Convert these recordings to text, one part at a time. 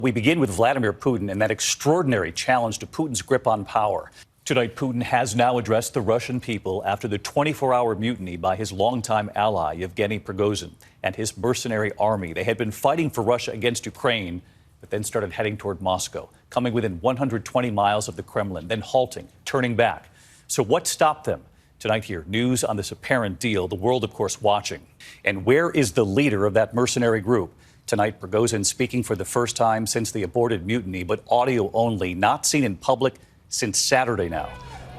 We begin with Vladimir Putin and that extraordinary challenge to Putin's grip on power. Tonight, Putin has now addressed the Russian people after the 24-hour mutiny by his longtime ally, Yevgeny Prigozhin, and his mercenary army. They had been fighting for Russia against Ukraine, but then started heading toward Moscow, coming within 120 miles of the Kremlin, then halting, turning back. So what stopped them? Tonight here, news on this apparent deal, the world, of course, watching. And where is the leader of that mercenary group? Tonight, Prigozhin speaking for the first time since the aborted mutiny, but audio only, not seen in public since Saturday now.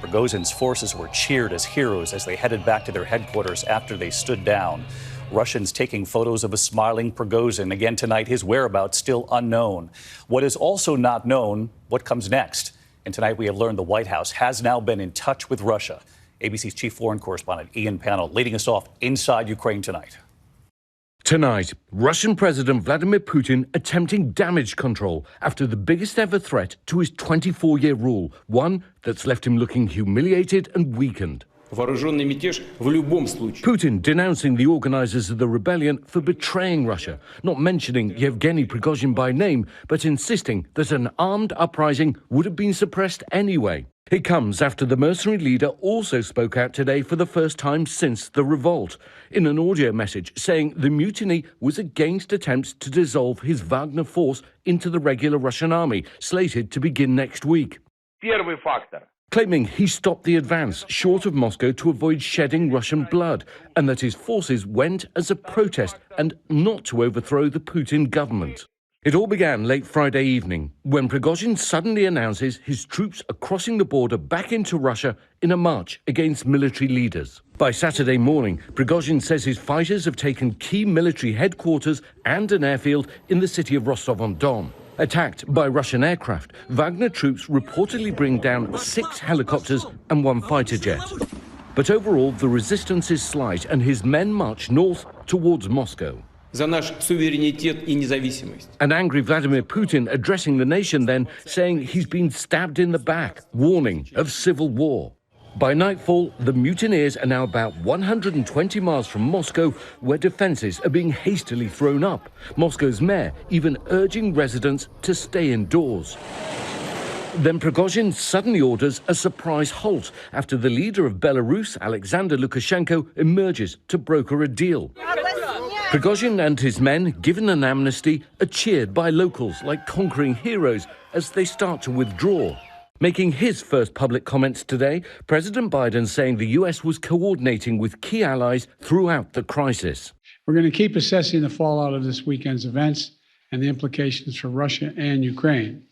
Prigozhin's forces were cheered as heroes as they headed back to their headquarters after they stood down. Russians taking photos of a smiling Prigozhin. Again tonight, his whereabouts still unknown. What is also not known, what comes next. And tonight we have learned the White House has now been in touch with Russia. ABC's chief foreign correspondent Ian Pannell leading us off inside Ukraine tonight. Tonight, Russian President Vladimir Putin attempting damage control after the biggest ever threat to his 24-year rule, one that's left him looking humiliated and weakened. Putin denouncing the organizers of the rebellion for betraying Russia, not mentioning Yevgeny Prigozhin by name, but insisting that an armed uprising would have been suppressed anyway. It comes after the mercenary leader also spoke out today for the first time since the revolt, in an audio message saying the mutiny was against attempts to dissolve his Wagner force into the regular Russian army, slated to begin next week. Claiming he stopped the advance short of Moscow to avoid shedding Russian blood, and that his forces went as a protest and not to overthrow the Putin government. It all began late Friday evening, when Prigozhin suddenly announces his troops are crossing the border back into Russia in a march against military leaders. By Saturday morning, Prigozhin says his fighters have taken key military headquarters and an airfield in the city of Rostov-on-Don. Attacked by Russian aircraft, Wagner troops reportedly bring down 6 helicopters and 1 fighter jet. But overall, the resistance is slight and his men march north towards Moscow. An angry Vladimir Putin addressing the nation then, saying he's been stabbed in the back, warning of civil war. By nightfall, the mutineers are now about 120 miles from Moscow, where defenses are being hastily thrown up. Moscow's mayor even urging residents to stay indoors. Then Prigozhin suddenly orders a surprise halt after the leader of Belarus, Alexander Lukashenko, emerges to broker a deal. Prigozhin and his men, given an amnesty, are cheered by locals like conquering heroes as they start to withdraw. Making his first public comments today, President Biden saying the U.S. was coordinating with key allies throughout the crisis. We're going to keep assessing the fallout of this weekend's events and the implications for Russia and Ukraine.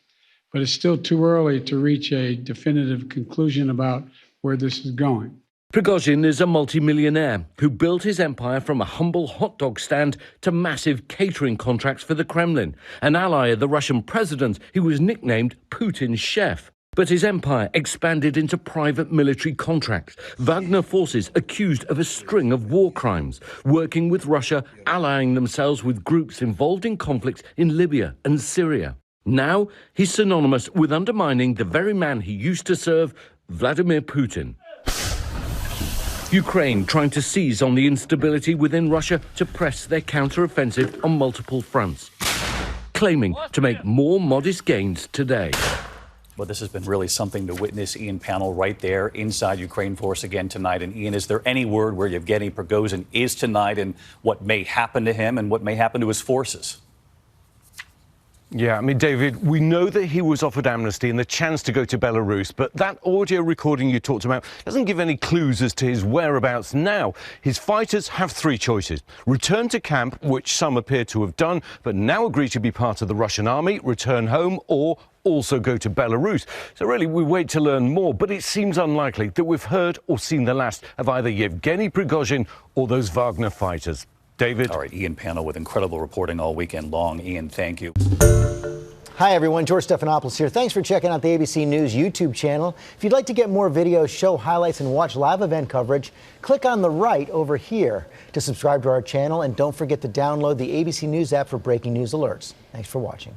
But it's still too early to reach a definitive conclusion about where this is going. Prigozhin is a multimillionaire who built his empire from a humble hot dog stand to massive catering contracts for the Kremlin. An ally of the Russian president, he was nicknamed Putin's chef. But his empire expanded into private military contracts. Wagner forces accused of a string of war crimes, working with Russia, allying themselves with groups involved in conflicts in Libya and Syria. Now he's synonymous with undermining the very man he used to serve, Vladimir Putin. Ukraine trying to seize on the instability within Russia to press their counter-offensive on multiple fronts, claiming to make more modest gains today. Well, this has been really something to witness. Ian Pannell right there inside Ukraine for us again tonight. And Ian, is there any word where Yevgeny Prigozhin is tonight and what may happen to him and what may happen to his forces? Yeah, I mean, David, we know that he was offered amnesty and the chance to go to Belarus, but that audio recording you talked about doesn't give any clues as to his whereabouts now. His fighters have 3 choices. Return to camp, which some appear to have done, but now agree to be part of the Russian army, return home, or also go to Belarus. So really, we wait to learn more, but it seems unlikely that we've heard or seen the last of either Yevgeny Prigozhin or those Wagner fighters. David? All right, Ian Pannell with incredible reporting all weekend long. Ian, thank you. Hi, everyone. George Stephanopoulos here. Thanks for checking out the ABC News YouTube channel. If you'd like to get more videos, show highlights, and watch live event coverage, click on the right over here to subscribe to our channel. And don't forget to download the ABC News app for breaking news alerts. Thanks for watching.